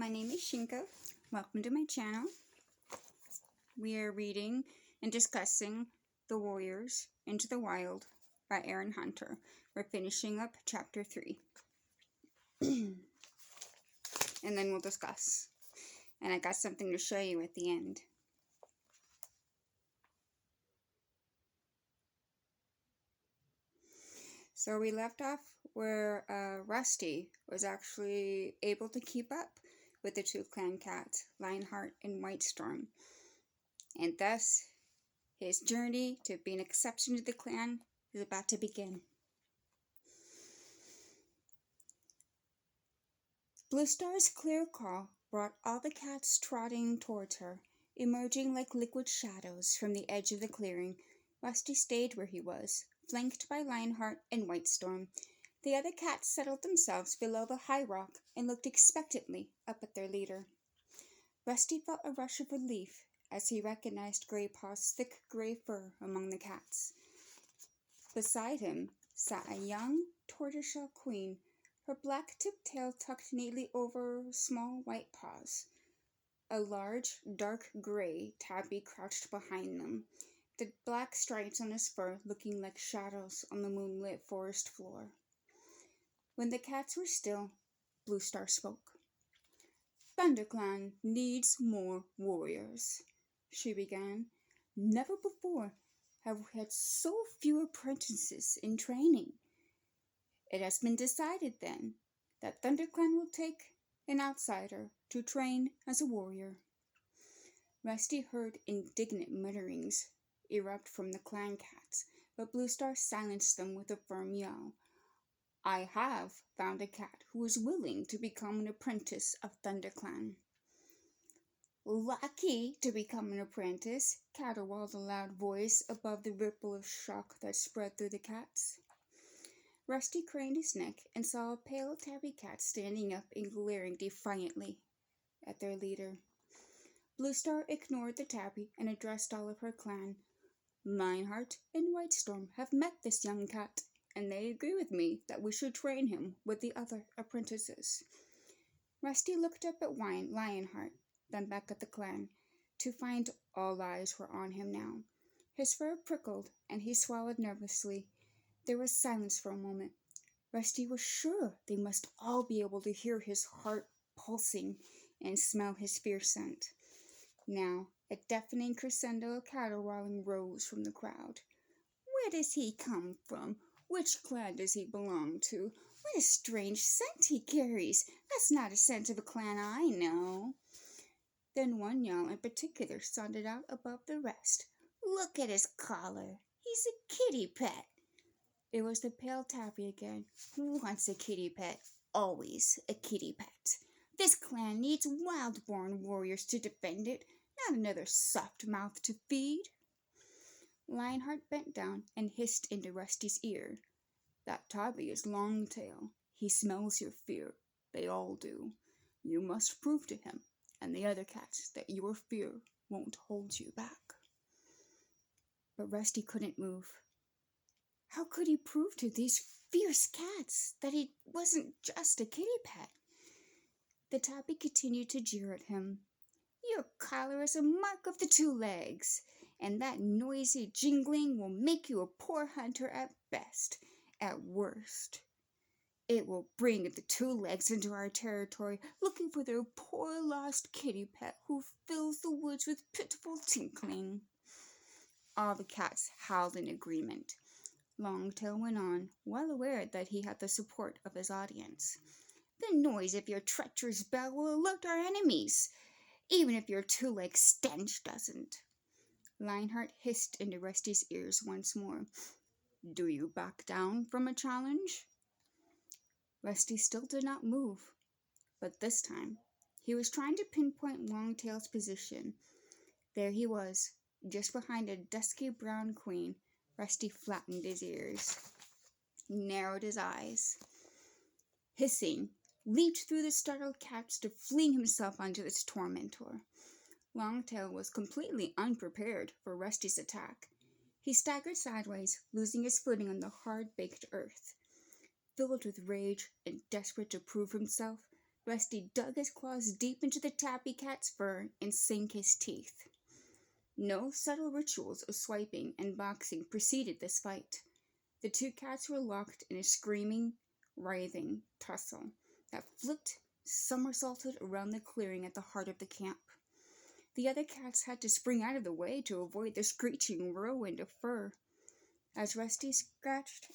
My name is Shinka. Welcome to my channel. We are reading and discussing The Warriors Into the Wild by Erin Hunter. We're finishing up chapter 3. And then we'll discuss. And I got something to show you at the end. So we left off where Rusty was actually able to keep up with the two clan cats, Lionheart and Whitestorm. And thus, his journey to being accepted into the clan is about to begin. Blue Star's clear call brought all the cats trotting towards her, emerging like liquid shadows from the edge of the clearing. Rusty stayed where he was, flanked by Lionheart and Whitestorm. The other cats settled themselves below the high rock and looked expectantly up at their leader. Rusty felt a rush of relief as he recognized Graypaw's thick gray fur among the cats. Beside him sat a young tortoiseshell queen, her black-tipped tail tucked neatly over small white paws. A large, dark gray tabby crouched behind them, the black stripes on his fur looking like shadows on the moonlit forest floor. When the cats were still, Blue Star spoke. "ThunderClan needs more warriors," she began. "Never before have we had so few apprentices in training. It has been decided, then, that ThunderClan will take an outsider to train as a warrior." Rusty heard indignant mutterings erupt from the clan cats, but Blue Star silenced them with a firm yell. "I have found a cat who is willing to become an apprentice of ThunderClan." "Lucky to become an apprentice," caterwauled a loud voice above the ripple of shock that spread through the cats. Rusty craned his neck and saw a pale tabby cat standing up and glaring defiantly at their leader. Blue Star ignored the tabby and addressed all of her clan. "Lionheart and Whitestorm have met this young cat, and they agree with me that we should train him with the other apprentices." Rusty looked up at Lionheart, then back at the clan, to find all eyes were on him now. His fur prickled, and he swallowed nervously. There was silence for a moment. Rusty was sure they must all be able to hear his heart pulsing and smell his fierce scent. Now, a deafening crescendo of caterwauling rose from the crowd. "Where does he come from? Which clan does he belong to? What a strange scent he carries! That's not a scent of a clan I know." Then one yell in particular sounded out above the rest. "Look at his collar! He's a kitty pet!" It was the pale tabby again. "Once a kitty pet, always a kitty pet. This clan needs wild-born warriors to defend it, not another soft mouth to feed." Lionheart bent down and hissed into Rusty's ear. "That tabby is Longtail. He smells your fear. They all do. You must prove to him and the other cats that your fear won't hold you back." But Rusty couldn't move. How could he prove to these fierce cats that he wasn't just a kitty pet? The tabby continued to jeer at him. "Your collar is a mark of the 2 legs, and that noisy jingling will make you a poor hunter at best. At worst, it will bring the 2 legs into our territory looking for their poor lost kitty pet who fills the woods with pitiful tinkling." All the cats howled in agreement. Longtail went on, well aware that he had the support of his audience. "The noise of your treacherous bell will alert our enemies, even if your 2-leg stench doesn't." Lionheart hissed into Rusty's ears once more. "Do you back down from a challenge?" Rusty still did not move, but this time he was trying to pinpoint Longtail's position. There he was, just behind a dusky brown queen. Rusty flattened his ears, narrowed his eyes. Hissing, leaped through the startled cats to fling himself onto its tormentor. Longtail was completely unprepared for Rusty's attack. He staggered sideways, losing his footing on the hard-baked earth. Filled with rage and desperate to prove himself, Rusty dug his claws deep into the tabby cat's fur and sank his teeth. No subtle rituals of swiping and boxing preceded this fight. The two cats were locked in a screaming, writhing tussle that flipped, somersaulted around the clearing at the heart of the camp. The other cats had to spring out of the way to avoid the screeching whirlwind of fur. As Rusty scratched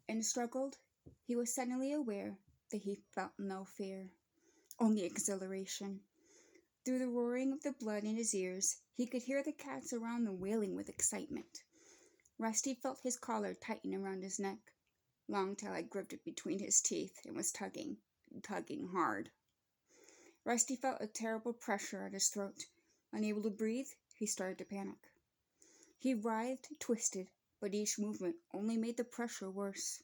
and struggled, he was suddenly aware that he felt no fear, only exhilaration. Through the roaring of the blood in his ears, he could hear the cats around them wailing with excitement. Rusty felt his collar tighten around his neck. Longtail had gripped it between his teeth and was tugging hard. Rusty felt a terrible pressure at his throat. Unable to breathe, he started to panic. He writhed, twisted, but each movement only made the pressure worse.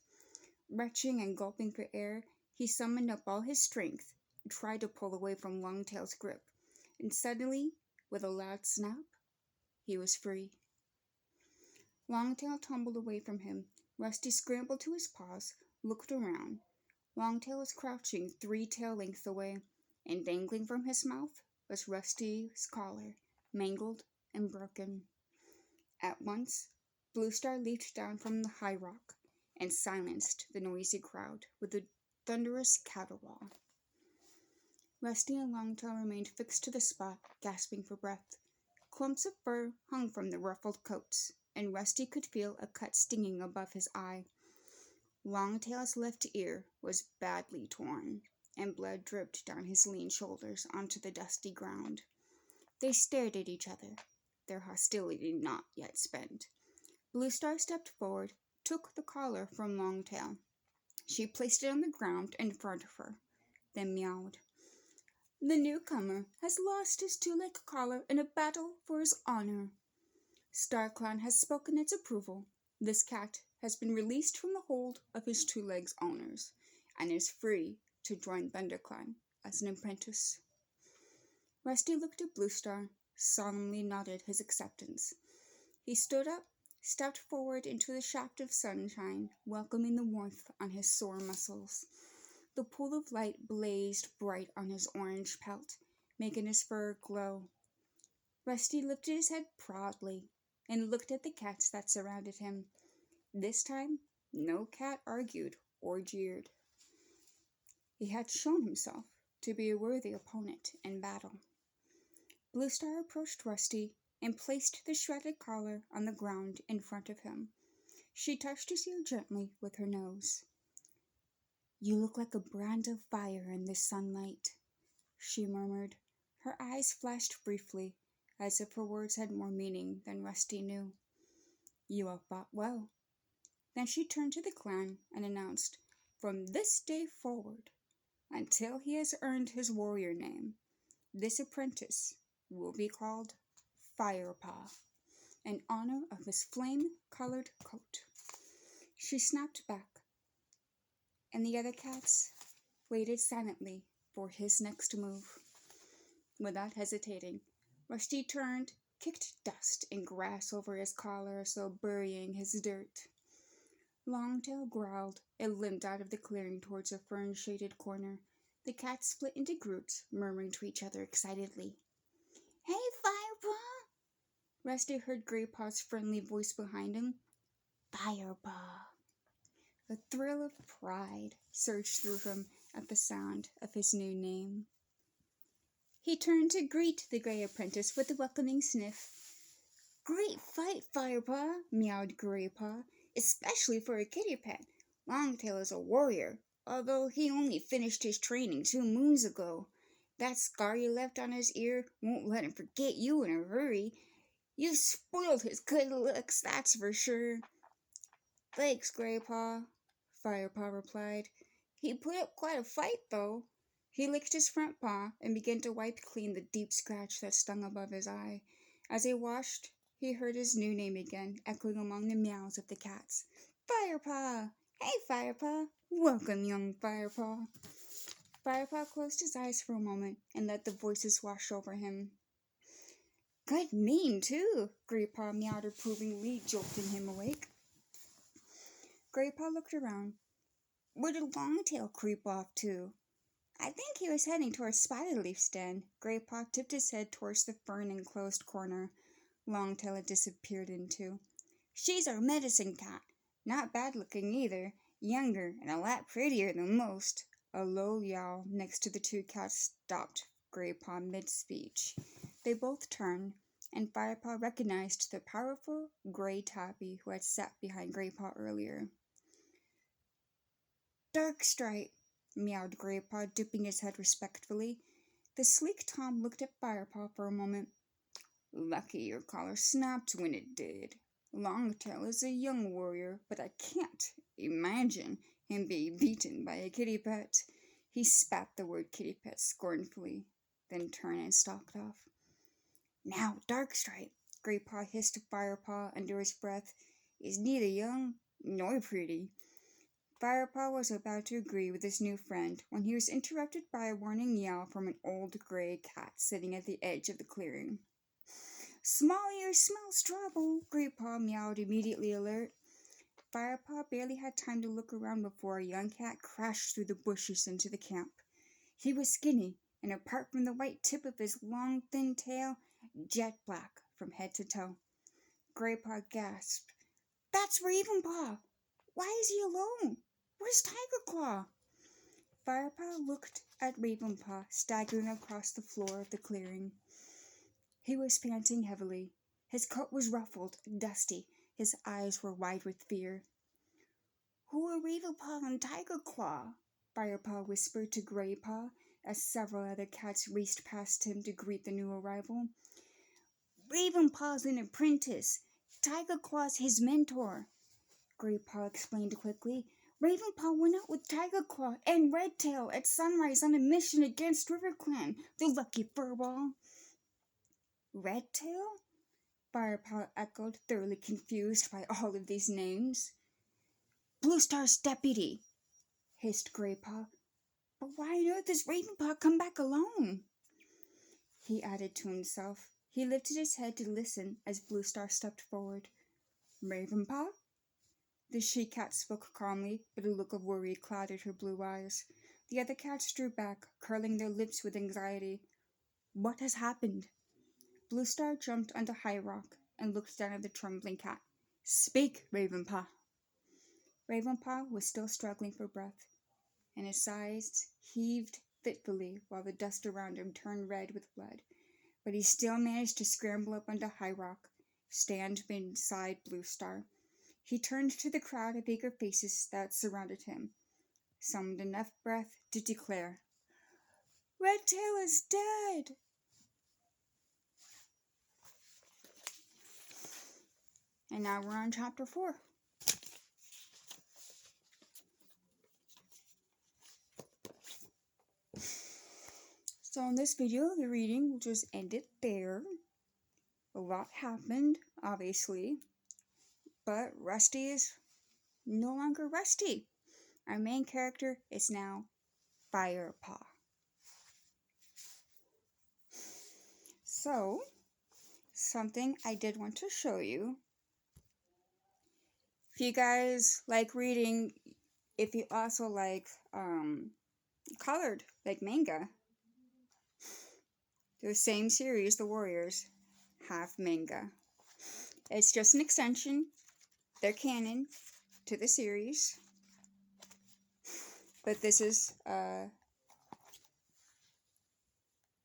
Retching and gulping for air, he summoned up all his strength and tried to pull away from Longtail's grip. And suddenly, with a loud snap, he was free. Longtail tumbled away from him. Rusty scrambled to his paws, looked around. Longtail was crouching 3 tail lengths away, and dangling from his mouth was Rusty's collar, mangled and broken. At once, Blue Star leaped down from the high rock and silenced the noisy crowd with a thunderous caterwaul. Rusty and Longtail remained fixed to the spot, gasping for breath. Clumps of fur hung from the ruffled coats, and Rusty could feel a cut stinging above his eye. Longtail's left ear was badly torn, and blood dripped down his lean shoulders onto the dusty ground. They stared at each other, their hostility not yet spent. Blue Star stepped forward, took the collar from Longtail. She placed it on the ground in front of her, then meowed. "The newcomer has lost his 2-leg collar in a battle for his honor. StarClan has spoken its approval. This cat has been released from the hold of his 2-legs owners and is free to join ThunderClan as an apprentice." Rusty looked at Blue Star, solemnly nodded his acceptance. He stood up, stepped forward into the shaft of sunshine, welcoming the warmth on his sore muscles. The pool of light blazed bright on his orange pelt, making his fur glow. Rusty lifted his head proudly and looked at the cats that surrounded him. This time, no cat argued or jeered. He had shown himself to be a worthy opponent in battle. Blue Star approached Rusty and placed the shredded collar on the ground in front of him. She touched his ear gently with her nose. "You look like a brand of fire in this sunlight," she murmured. Her eyes flashed briefly, as if her words had more meaning than Rusty knew. "You have fought well." Then she turned to the clan and announced, "From this day forward, until he has earned his warrior name, this apprentice will be called Firepaw, in honor of his flame-colored coat." She snapped back, and the other cats waited silently for his next move. Without hesitating, Rusty turned, kicked dust and grass over his collar, so burying his dirt. Longtail growled and limped out of the clearing towards a fern-shaded corner. The cats split into groups, murmuring to each other excitedly. "Hey, Firepaw!" Rusty heard Graypaw's friendly voice behind him. "Firepaw!" A thrill of pride surged through him at the sound of his new name. He turned to greet the gray apprentice with a welcoming sniff. "Great fight, Firepaw," meowed Graypaw, "especially for a kitty pet. Longtail is a warrior, although he only finished his training 2 moons ago. That scar you left on his ear won't let him forget you in a hurry. You've spoiled his good looks, that's for sure." "Thanks, Graypaw," Firepaw replied. "He put up quite a fight, though." He licked his front paw and began to wipe clean the deep scratch that stung above his eye. As he washed, he heard his new name again, echoing among the meows of the cats. "Firepaw! Hey, Firepaw! Welcome, young Firepaw." Firepaw closed his eyes for a moment and let the voices wash over him. "Good name, too," Graypaw meowed approvingly, jolting him awake. Graypaw looked around. Where did Longtail creep off to? I think he was heading towards Spiderleaf's den. Graypaw tipped his head towards the fern-enclosed corner Longtail had disappeared into. She's our medicine cat. Not bad-looking either. Younger and a lot prettier than most. A low yowl next to the two cats stopped Graypaw mid-speech. They both turned, and Firepaw recognized the powerful gray tabby who had sat behind Graypaw earlier. Darkstripe, meowed Graypaw, dipping his head respectfully. The sleek Tom looked at Firepaw for a moment. Lucky your collar snapped when it did. Longtail is a young warrior, but I can't imagine him being beaten by a kitty pet. He spat the word kitty pet scornfully, then turned and stalked off. Now, Darkstripe, Graypaw hissed to Firepaw under his breath, is neither young nor pretty. Firepaw was about to agree with his new friend when he was interrupted by a warning yell from an old gray cat sitting at the edge of the clearing. Small Ears smells trouble, Graypaw meowed, immediately alert. Firepaw barely had time to look around before a young cat crashed through the bushes into the camp. He was skinny, and apart from the white tip of his long, thin tail, jet black from head to toe. Graypaw gasped. That's Ravenpaw! Why is he alone? Where's Tigerclaw? Firepaw looked at Ravenpaw staggering across the floor of the clearing. He was panting heavily. His coat was ruffled and dusty. His eyes were wide with fear. Who are Ravenpaw and Tigerclaw? Firepaw whispered to Graypaw as several other cats raced past him to greet the new arrival. Ravenpaw's an apprentice. Tigerclaw's his mentor, Graypaw explained quickly. Ravenpaw went out with Tigerclaw and Redtail at sunrise on a mission against RiverClan, the lucky furball. Redtail? Firepaw echoed, thoroughly confused by all of these names. Bluestar's deputy, hissed Graypaw. But why on earth does Ravenpaw come back alone? He added to himself. He lifted his head to listen as Bluestar stepped forward. Ravenpaw? The she-cat spoke calmly, but a look of worry clouded her blue eyes. The other cats drew back, curling their lips with anxiety. What has happened? Bluestar jumped onto High Rock and looked down at the trembling cat. Speak, Ravenpaw. Ravenpaw was still struggling for breath, and his sides heaved fitfully while the dust around him turned red with blood. But he still managed to scramble up onto High Rock, stand beside Bluestar. He turned to the crowd of eager faces that surrounded him, summoned enough breath to declare, Redtail is dead! And now we're on chapter 4. So in this video, the reading will just end it there. A lot happened, obviously, but Rusty is no longer Rusty. Our main character is now Firepaw. So, something I did want to show you. If you guys like reading, if you also like colored, like manga, the same series, The Warriors, have manga. It's just an extension. They're canon to the series. But this is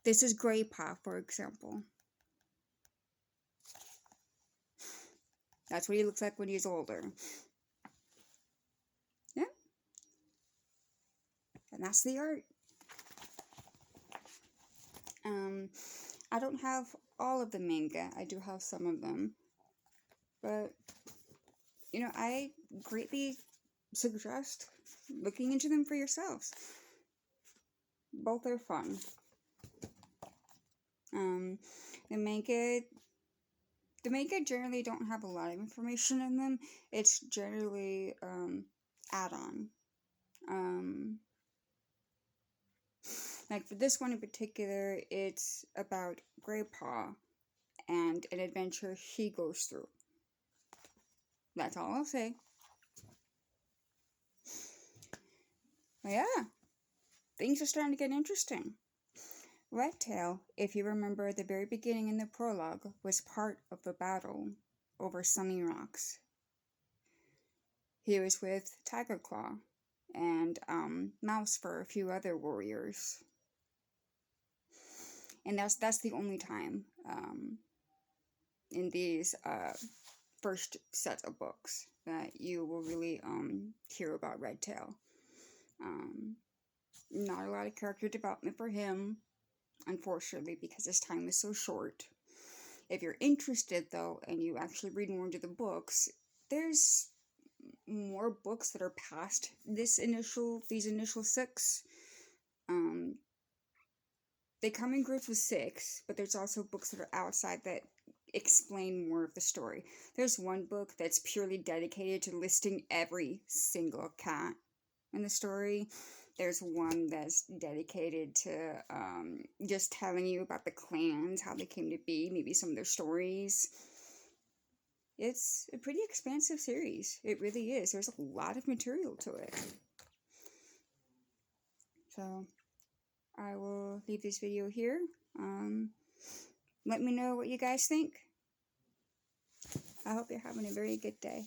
Graypaw, for example. That's what he looks like when he's older. Yeah. And that's the art. I don't have all of the manga. I do have some of them. But, I greatly suggest looking into them for yourselves. Both are fun. The manga generally don't have a lot of information in them. It's generally add-on. Like for this one in particular, it's about Graypaw and an adventure he goes through. That's all I'll say. But yeah, things are starting to get interesting. Redtail, if you remember at the very beginning in the prologue, was part of the battle over Sunny Rocks. He was with Tiger Claw and Mouse for a few other warriors. And that's the only time in these first set of books that you will really hear about Redtail. Not a lot of character development for him, unfortunately, because his time is so short. If you're interested, though, and you actually read more into the books, there's more books that are past these initial 6. They come in groups of 6, but there's also books that are outside that explain more of the story. There's one book that's purely dedicated to listing every single cat in the story. There's one that's dedicated to just telling you about the clans, how they came to be, maybe some of their stories. It's a pretty expansive series. It really is. There's a lot of material to it. So I will leave this video here. Let me know what you guys think. I hope you're having a very good day.